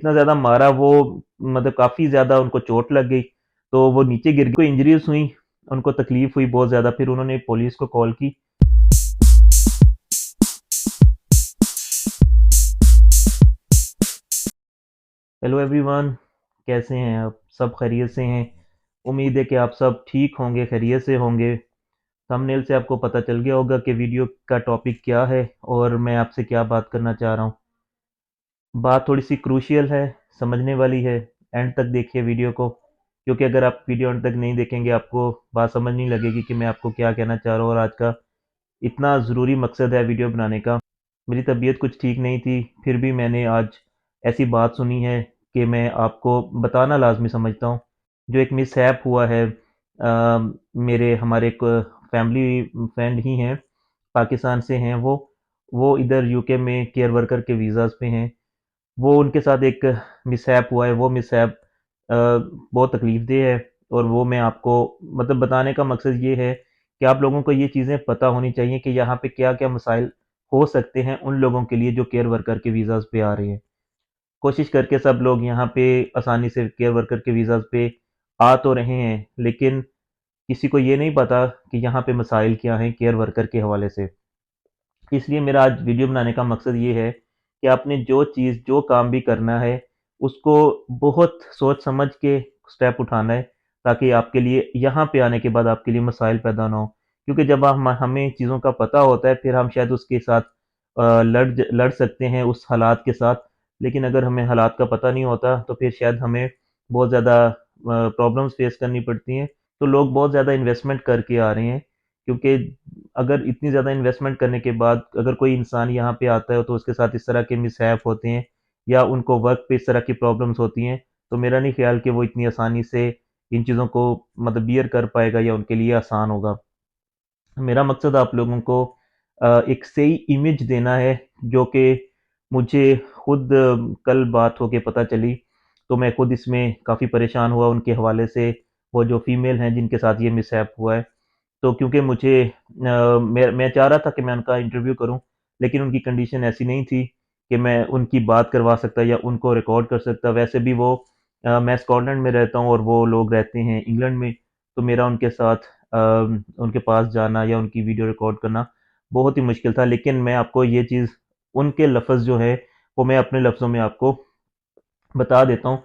इतना ज़्यादा मारा वो मतलब काफ़ी ज़्यादा उनको चोट लग गई, तो वो नीचे गिर गए, कोई इंजरीज़ हुई, उनको तकलीफ़ हुई बहुत ज़्यादा, फिर उन्होंने पुलिस को कॉल की। हेलो एवरीवन, कैसे हैं आप? सब खैरियत से हैं? उम्मीद है कि आप सब ठीक होंगे, खैरियत से होंगे। थंबनेल से आपको पता चल गया होगा कि वीडियो का टॉपिक क्या है और मैं आपसे क्या बात करना चाह रहा हूँ। बात थोड़ी सी क्रूशियल है, समझने वाली है। एंड तक देखिए वीडियो को, क्योंकि अगर आप वीडियो एंड तक नहीं देखेंगे आपको बात समझ नहीं लगेगी कि मैं आपको क्या कहना चाह रहा हूँ। और आज का इतना ज़रूरी मकसद है वीडियो बनाने का। मेरी तबीयत कुछ ठीक नहीं थी, फिर भी मैंने आज ऐसी बात सुनी है कि मैं आपको बताना लाजमी समझता हूँ। जो एक मिसहैप हुआ है, मेरे हमारे एक फैमिली फ्रेंड ही हैं, पाकिस्तान से हैं वो इधर यूके में केयर वर्कर के वीज़ाज़ पे हैं। वो उनके साथ एक मिसहैप हुआ है, वो मिसहैप बहुत तकलीफ़देह है। और वो मैं आपको मतलब बताने का मकसद ये है कि आप लोगों को ये चीज़ें पता होनी चाहिए कि यहाँ पे क्या-क्या मसाइल हो सकते हैं उन लोगों के लिए जो केयर वर्कर के वीज़ाज़ पे आ रहे हैं। कोशिश करके सब लोग यहाँ पे आसानी से केयर वर्कर के वीज़ाज़ पे आ तो रहे हैं, लेकिन किसी को ये नहीं पता कि यहाँ पे मसाइल क्या हैं केयर वर्कर के हवाले से। इसलिए मेरा आज वीडियो बनाने का मकसद ये है कि आपने जो चीज़, जो काम भी करना है, उसको बहुत सोच समझ के स्टेप उठाना है, ताकि आपके लिए यहाँ पे आने के बाद आपके लिए मसाइल पैदा ना हो। क्योंकि जब हमें चीज़ों का पता होता है, फिर हम शायद उसके साथ लड़ सकते हैं उस हालात के साथ। लेकिन अगर हमें हालात का पता नहीं होता, तो फिर शायद हमें बहुत ज़्यादा प्रॉब्लम्स फेस करनी पड़ती हैं। तो लोग बहुत ज़्यादा इन्वेस्टमेंट करके आ रहे हैं, क्योंकि अगर इतनी ज़्यादा इन्वेस्टमेंट करने के बाद अगर कोई इंसान यहाँ पे आता है तो उसके साथ इस तरह के मिसहैप होते हैं या उनको वर्क पे इस तरह की प्रॉब्लम्स होती हैं, तो मेरा नहीं ख्याल कि वो इतनी आसानी से इन चीज़ों को मतलब बियर कर पाएगा या उनके लिए आसान होगा। मेरा मकसद आप लोगों को एक सही इमेज देना है, जो कि मुझे खुद कल बात होके पता चली, तो मैं खुद इसमें काफ़ी परेशान हुआ उनके हवाले से। वो जो फीमेल हैं जिनके साथ ये मिसहैप हुआ है, तो क्योंकि मुझे मैं चाह रहा था कि मैं उनका इंटरव्यू करूं, लेकिन उनकी कंडीशन ऐसी नहीं थी कि मैं उनकी बात करवा सकता या उनको रिकॉर्ड कर सकता। वैसे भी वो मैं स्कॉटलैंड में रहता हूं और वो लोग रहते हैं इंग्लैंड में, तो मेरा उनके साथ उनके पास जाना या उनकी वीडियो रिकॉर्ड करना बहुत ही मुश्किल था। लेकिन मैं आपको ये चीज़, उनके लफ्ज़ जो है वो मैं अपने लफ्ज़ों में आपको बता देता हूँ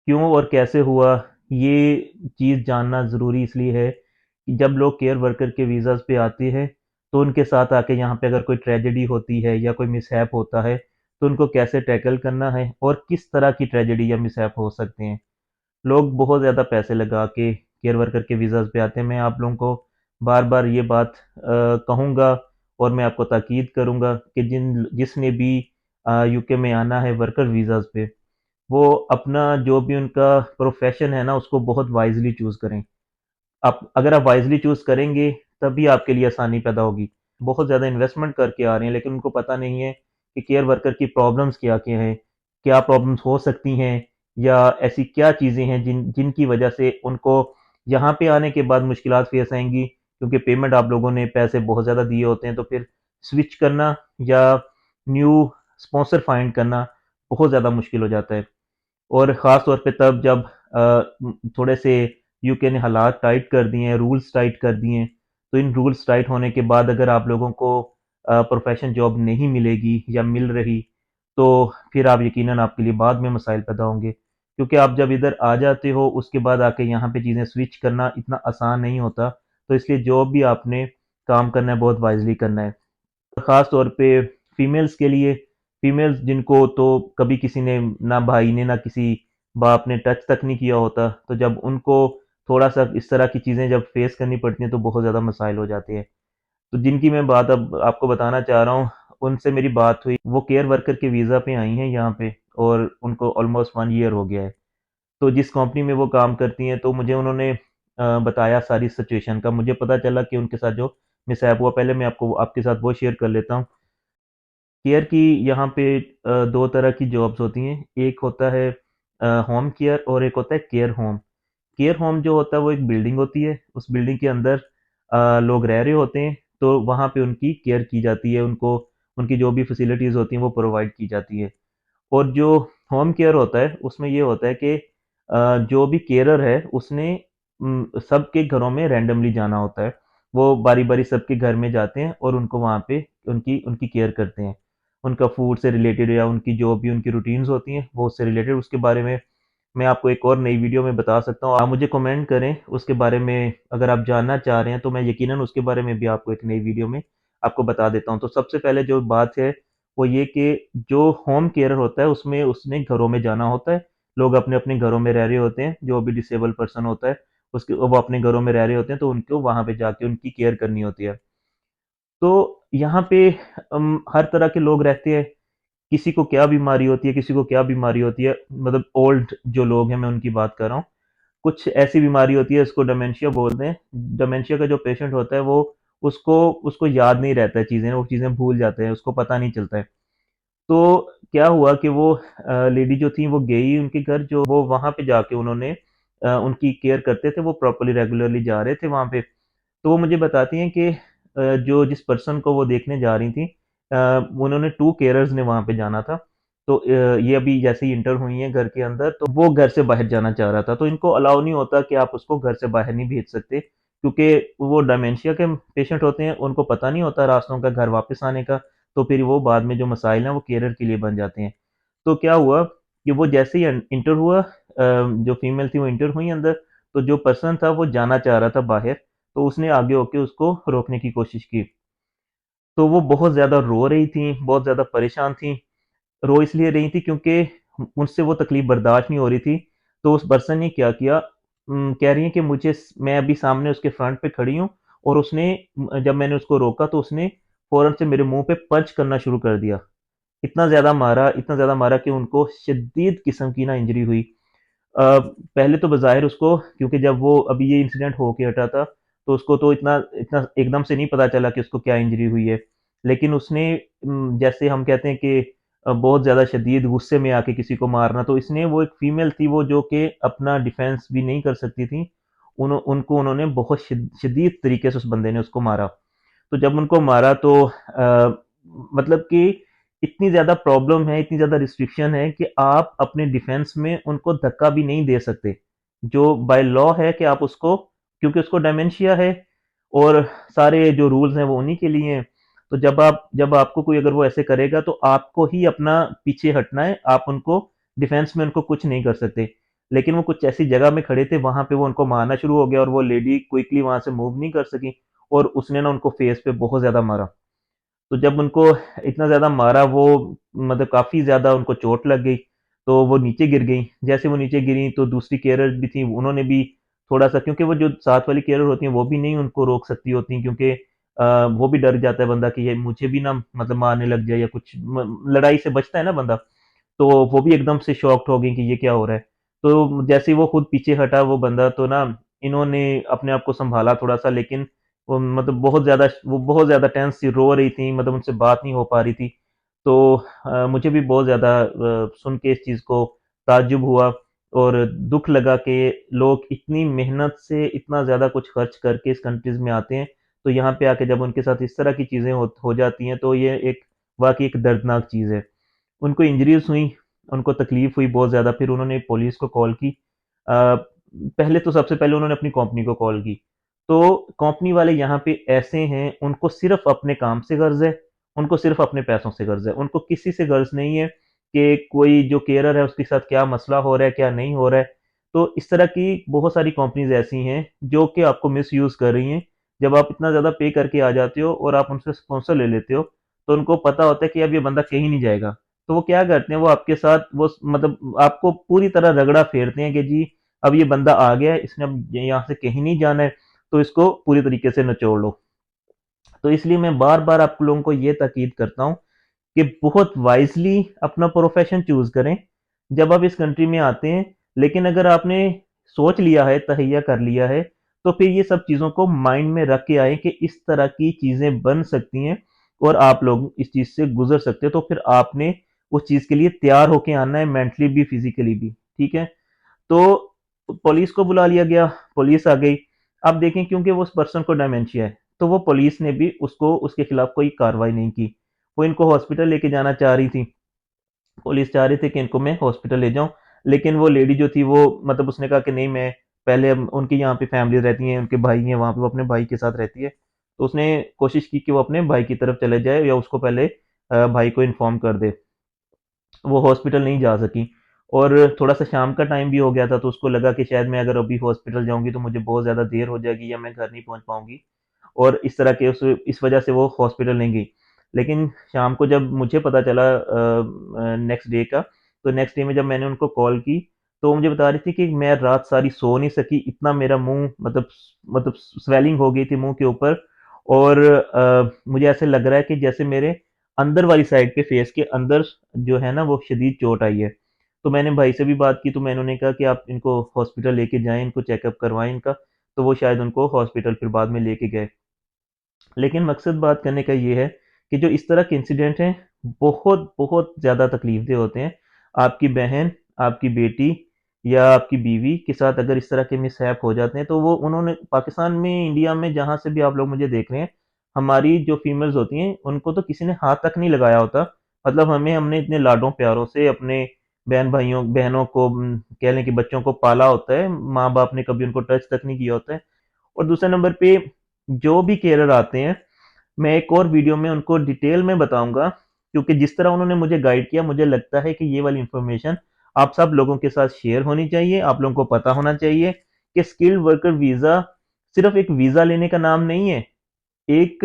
क्यों और कैसे हुआ। ये चीज़ जानना ज़रूरी इसलिए है कि जब लोग केयर वर्कर के वीज़ाज़ पे आते हैं, तो उनके साथ आके यहाँ पे अगर कोई ट्रेजेडी होती है या कोई मिसहैप होता है, तो उनको कैसे टैकल करना है और किस तरह की ट्रेजेडी या मिसहैप हो सकते हैं। लोग बहुत ज़्यादा पैसे लगा के केयर वर्कर के वीज़ाज़ पे आते हैं। मैं आप लोगों को बार-बार ये बात कहूँगा और मैं आपको ताकीद करूँगा कि जिसने भी यूके में आना है वर्कर वीज़ाज़ पे, वो अपना जो भी उनका प्रोफ़ेशन है ना, उसको बहुत वाइज़ली चूज़ करें। आप अगर आप वाइज़ली चूज़ करेंगे, तभी आपके लिए आसानी पैदा होगी। बहुत ज़्यादा इन्वेस्टमेंट करके आ रहे हैं, लेकिन उनको पता नहीं है कि केयर वर्कर की प्रॉब्लम्स क्या-क्या हैं, क्या प्रॉब्लम्स हो सकती हैं या ऐसी क्या चीज़ें हैं जिनकी वजह से उनको यहाँ पे आने के बाद मुश्किलात फेस आएँगी। क्योंकि पेमेंट आप लोगों ने पैसे बहुत ज़्यादा दिए होते हैं, तो फिर स्विच करना या न्यू स्पॉन्सर फाइंड करना बहुत ज़्यादा मुश्किल हो जाता है। और ख़ास तौर पे तब जब थोड़े से यूके ने हालात टाइट कर दिए हैं, रूल्स टाइट कर दिए हैं, तो इन रूल्स टाइट होने के बाद अगर आप लोगों को प्रोफ़ेशन जॉब नहीं मिलेगी या मिल रही, तो फिर आप यकीनन आपके लिए बाद में मसाइल पैदा होंगे। क्योंकि आप जब इधर आ जाते हो, उसके बाद आके यहाँ पे चीज़ें स्विच करना इतना आसान नहीं होता, तो इसलिए जो भी आपने काम करना है, बहुत वाइज़ली करना है। ख़ास तौर पे फीमेल्स के लिए, फीमेल्स जिनको तो कभी किसी ने, ना भाई ने ना किसी बाप ने टच तक नहीं किया होता, तो जब उनको थोड़ा-सा इस तरह की चीज़ें जब फेस करनी पड़ती हैं, तो बहुत ज़्यादा मसाइल हो जाते हैं। तो जिनकी मैं बात अब आपको बताना चाह रहा हूँ, उनसे मेरी बात हुई। वो केयर वर्कर के वीज़ा पे आई हैं यहाँ पे और उनको ऑलमोस्ट 1 ईयर हो गया है। तो जिस कंपनी में वो काम करती हैं, तो मुझे उन्होंने बताया सारी सिचुएशन का। मुझे पता चला कि उनके साथ जो मिसहैप हुआ, पहले मैं आपको आपके साथ वो शेयर कर लेता हूँ। केयर की यहाँ पे 2 तरह की जॉब्स होती हैं। एक होता है होम केयर और एक होता है केयर होम। केयर होम जो होता है वो एक बिल्डिंग होती है। उस बिल्डिंग के अंदर लोग रह रहे होते हैं, तो वहाँ पे उनकी केयर की जाती है। उनको उनकी जो भी फैसिलिटीज़ होती हैं वो प्रोवाइड की जाती है। और जो होम केयर होता है उसमें ये होता है कि जो भी केयरर है उसने सबके घरों में रैंडमली जाना होता है। वो बारी-बारी सबके घर में जाते हैं और उनको वहाँ पे उनकी उनकी केयर करते हैं। उनका फूड से रिलेटेड या उनकी जो भी उनकी रूटीन्स होती हैं वो उससे रिलेटेड, उसके बारे में मैं आपको एक और नई वीडियो में बता सकता हूँ। आप मुझे कमेंट करें उसके बारे में, अगर आप जानना चाह रहे हैं तो मैं यकीनन उसके बारे में भी आपको एक नई वीडियो में आपको बता देता हूँ। तो सबसे पहले जो बात है वो ये कि जो होम केयर होता है उसमें उसने घरों में जाना होता है। लोग अपने-अपने घरों में रह रहे होते हैं, जो भी डिसेबल पर्सन होता है उसके वो अपने घरों में रह रहे होते हैं, तो उनको वहाँ पे जाके उनकी केयर करनी होती है। तो यहाँ पे हर तरह के लोग रहते हैं, किसी को क्या बीमारी होती है, किसी को क्या बीमारी होती है, मतलब ओल्ड जो लोग हैं मैं उनकी बात कर रहा हूँ। कुछ ऐसी बीमारी होती है इसको डिमेंशिया बोलते हैं। डिमेंशिया का जो पेशेंट होता है वो उसको उसको याद नहीं रहता है चीज़ें, वो चीज़ें भूल जाते हैं, उसको पता नहीं चलता है। तो क्या हुआ कि वो लेडी जो थी वो गई उनके घर, जो वो वहाँ पे जाके उन्होंने उनकी केयर करते थे, वो प्रॉपर्ली रेगुलरली जा रहे थे वहाँ पे। तो वो मुझे बताती हैं कि जो जिस पर्सन को वो देखने जा रही थी, उन्होंने 2 केयरर्स ने वहाँ पे जाना था। तो ये अभी जैसे ही एंटर हुई हैं घर के अंदर, तो वो घर से बाहर जाना चाह रहा था। तो इनको अलाउ नहीं होता कि आप उसको घर से बाहर नहीं भेज सकते, क्योंकि वो डिमेंशिया के पेशेंट होते हैं, उनको पता नहीं होता रास्तों का घर वापस आने का, तो फिर वो बाद में जो मसाइल हैं वो केयरर के लिए बन जाते हैं। तो क्या हुआ कि वो जैसे ही इंटर हुआ, जो फीमेल थी वो इंटर हुई अंदर, तो जो पर्सन था वो जाना चाह रहा था बाहर, तो उसने आगे होके उसको रोकने की कोशिश की। तो वो बहुत ज़्यादा रो रही थी, बहुत ज़्यादा परेशान थी। रो इसलिए रही थी क्योंकि मुझसे वो तकलीफ़ बर्दाश्त नहीं हो रही थी। तो उस पर्सन ने क्या किया, कह रही है कि मैं अभी सामने उसके फ्रंट पे खड़ी हूँ और उसने जब मैंने उसको रोका तो उसने फ़ौरन से मेरे मुँह पे पंच करना शुरू कर दिया। इतना ज़्यादा मारा कि उनको शदीद किस्म की ना इंजरी हुई। पहले तो बज़ाहिर उसको, क्योंकि जब वो अभी ये इंसिडेंट होके हटा था, तो उसको तो इतना इतना एकदम से नहीं पता चला कि उसको क्या इंजरी हुई है। लेकिन उसने जैसे हम कहते हैं कि बहुत ज़्यादा शदीद गुस्से में आके किसी को मारना, तो इसने, वो एक फीमेल थी वो जो कि अपना डिफेंस भी नहीं कर सकती थी, उनको उन्होंने बहुत शदीद तरीके से उस बंदे ने उसको मारा। तो जब उनको मारा तो मतलब कि इतनी ज़्यादा प्रॉब्लम है, इतनी ज़्यादा रिस्ट्रिक्शन है कि आप अपने डिफेंस में उनको धक्का भी नहीं दे सकते। जो बाय लॉ है कि आप उसको, क्योंकि उसको डिमेंशिया है और सारे जो रूल्स हैं वो उन्हीं के लिए हैं। तो जब आपको कोई अगर वो ऐसे करेगा तो आपको ही अपना पीछे हटना है, आप उनको डिफेंस में उनको कुछ नहीं कर सकते। लेकिन वो कुछ ऐसी जगह में खड़े थे, वहाँ पे वो उनको मारना शुरू हो गया और वो लेडी क्विकली वहाँ से मूव नहीं कर सकी और उसने ना उनको फेस पे बहुत ज़्यादा मारा। तो जब उनको इतना ज़्यादा मारा, वो मतलब काफ़ी ज़्यादा उनको चोट लग गई, तो वो नीचे गिर गईं। जैसे वो नीचे गिरीं तो दूसरी केयरर भी थीं, उन्होंने भी थोड़ा-सा, क्योंकि वो जो साथ वाली केयरर होती हैं वो भी नहीं उनको रोक सकती होती, क्योंकि वो भी डर जाता है बंदा कि ये मुझे भी ना मतलब मारने लग जाए या कुछ, लड़ाई से बचता है ना बंदा। तो वो भी एकदम से शॉक्ड हो गई कि ये क्या हो रहा है। तो जैसे ही वो खुद पीछे हटा वो बंदा, तो ना इन्होंने अपने आप को सँभाला थोड़ा-सा, लेकिन वो मतलब बहुत ज़्यादा टेंस थी, रो रही थी, मतलब उनसे बात नहीं हो पा रही थी। तो मुझे भी बहुत ज़्यादा सुन के इस चीज़ को ताज्जुब हुआ और दुःख लगा कि लोग इतनी मेहनत से इतना ज़्यादा कुछ खर्च करके इस कंट्रीज़ में आते हैं, तो यहाँ पे आके जब उनके साथ इस तरह की चीज़ें हो जाती हैं, तो ये एक वाक़ई एक दर्दनाक चीज़ है। उनको इंजरीज़ हुई, उनको तकलीफ़ हुई बहुत ज़्यादा, फिर उन्होंने पुलिस को कॉल की। पहले तो सबसे पहले उन्होंने अपनी कंपनी को कॉल की। तो कंपनी वाले यहाँ पे ऐसे हैं, उनको सिर्फ़ अपने काम से गर्ज़ है, उनको सिर्फ़ अपने पैसों से गर्ज़ है। उनको किसी से गर्ज़ नहीं है कि कोई जो केयरर है उसके साथ क्या मसला हो रहा है, क्या नहीं हो रहा है। तो इस तरह की बहुत सारी कंपनीज़ ऐसी हैं जो कि आपको मिसयूज़ कर रही हैं। जब आप इतना ज़्यादा पे करके आ जाते हो और आप उनसे स्पॉन्सर ले लेते हो, तो उनको पता होता है कि अब ये बंदा कहीं नहीं जाएगा। तो वो क्या करते हैं, वो आपके साथ वो मतलब आपको पूरी तरह रगड़ा फेरते हैं कि जी अब ये बंदा आ गया है, इसने अब यहाँ से कहीं नहीं जाना है, तो इसको पूरी तरीके से निचोड़ लो। तो इसलिए मैं बार-बार आप लोगों को ये ताकीद करता हूँ कि बहुत वाइज़ली अपना प्रोफ़ेशन चूज़ करें, जब आप इस कंट्री में आते हैं। लेकिन अगर आपने सोच लिया है, तहैया कर लिया है, तो फिर ये सब चीज़ों को माइंड में रख के आएँ कि इस तरह की चीज़ें बन सकती हैं और आप लोग इस चीज़ से गुज़र सकते हो। तो फिर आपने उस चीज़ के लिए तैयार होके आना है, मेंटली भी, फिज़िकली भी, ठीक है? तो पुलिस को बुला लिया गया, पुलिस आ गई। अब देखें, क्योंकि वो उस पर्सन को डिमेंशिया है, तो वो पुलिस ने भी उसके खिलाफ कोई कार्रवाई नहीं की। वो इनको हॉस्पिटल लेके जाना चाह रही थी, पुलिस चाह रही थी कि इनको मैं हॉस्पिटल ले जाऊँ, लेकिन वो लेडी जो थी वो मतलब उसने कहा कि नहीं, मैं पहले उनकी यहाँ पे फैमिली रहती है, उनके भाई हैं वहाँ पे, वो अपने भाई के साथ रहती है। तो उसने कोशिश की कि वो अपने भाई की तरफ चले जाए या उसको पहले भाई को इन्फॉर्म कर दे। वो हॉस्पिटल नहीं जा सकी और थोड़ा सा शाम का टाइम भी हो गया था, तो उसको लगा कि शायद मैं अगर अभी हॉस्पिटल जाऊंगी तो मुझे बहुत ज़्यादा देर हो जाएगी या मैं घर नहीं पहुंच पाऊंगी, और इस तरह के उस इस वजह से वो हॉस्पिटल नहीं गई। लेकिन शाम को जब मुझे पता चला नेक्स्ट डे का, तो नेक्स्ट डे में जब मैंने उनको कॉल की, तो वो मुझे बता रही थी कि मैं रात सारी सो नहीं सकी, इतना मेरा मुंह मतलब स्वेलिंग हो गई थी मुंह के ऊपर, और मुझे ऐसे लग रहा है कि जैसे मेरे अंदर वाली साइड पे फेस के अंदर जो है ना वो शदीद चोट आई है। तो मैंने भाई से भी बात की, तो मैंने उन्हें कहा कि आप इनको हॉस्पिटल लेके जाएं, इनको चेकअप करवाएं इनका। तो वो शायद उनको हॉस्पिटल फिर बाद में लेके गए। लेकिन मकसद बात करने का ये है कि जो इस तरह के इंसिडेंट हैं, बहुत बहुत ज़्यादा तकलीफदेह होते हैं। आपकी बहन, आपकी बेटी या आपकी बीवी के साथ अगर इस तरह के मिसहैप हो जाते हैं, तो वो उन्होंने पाकिस्तान में, इंडिया में, जहाँ से भी आप लोग मुझे देख रहे हैं, हमारी जो फीमेल्स होती हैं उनको तो किसी ने हाथ तक नहीं लगाया होता। मतलब हमने इतने लाडों प्यारों से अपने बहनों को कह लें कि बच्चों को पाला होता है, माँ बाप ने कभी उनको टच तक नहीं किया होता है। और दूसरे नंबर पे जो भी केयरर आते हैं, मैं एक और वीडियो में उनको डिटेल में बताऊंगा, क्योंकि जिस तरह उन्होंने मुझे गाइड किया, मुझे लगता है कि ये वाली इंफॉर्मेशन आप सब लोगों के साथ शेयर होनी चाहिए। आप लोगों को पता होना चाहिए कि स्किल्ड वर्कर वीजा सिर्फ एक वीजा लेने का नाम नहीं है। एक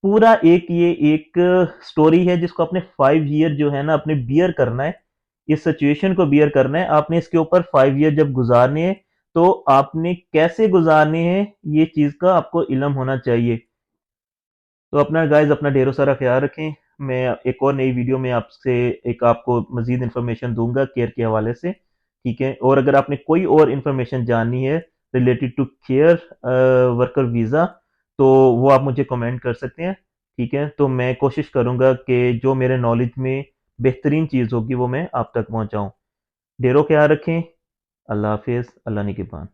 पूरा एक ये एक स्टोरी है जिसको अपने 5 ईयर जो है ना अपने बियर करना है, इस सिचुएशन को बियर करना है आपने। इसके ऊपर 5 ईयर जब गुजारने हैं, तो आपने कैसे गुजारने हैं ये चीज का आपको इल्म होना चाहिए। तो अपना गाइस, अपना ढेरों सारा ख्याल रखें। मैं एक और नई वीडियो में आपसे एक आपको मजीद इन्फॉर्मेशन दूंगा केयर के हवाले से, ठीक है। और अगर आपने कोई और इन्फॉर्मेशन जाननी है related to care worker visa, तो वो आप मुझे कमेंट कर सकते हैं, ठीक है। तो मैं कोशिश करूंगा कि जो मेरे नॉलेज में बेहतरीन चीज़ होगी वो मैं आप तक पहुंचाऊं। ढेरों ख्याल रखें। अल्लाह हाफिज़, अल्लाह निगहबान।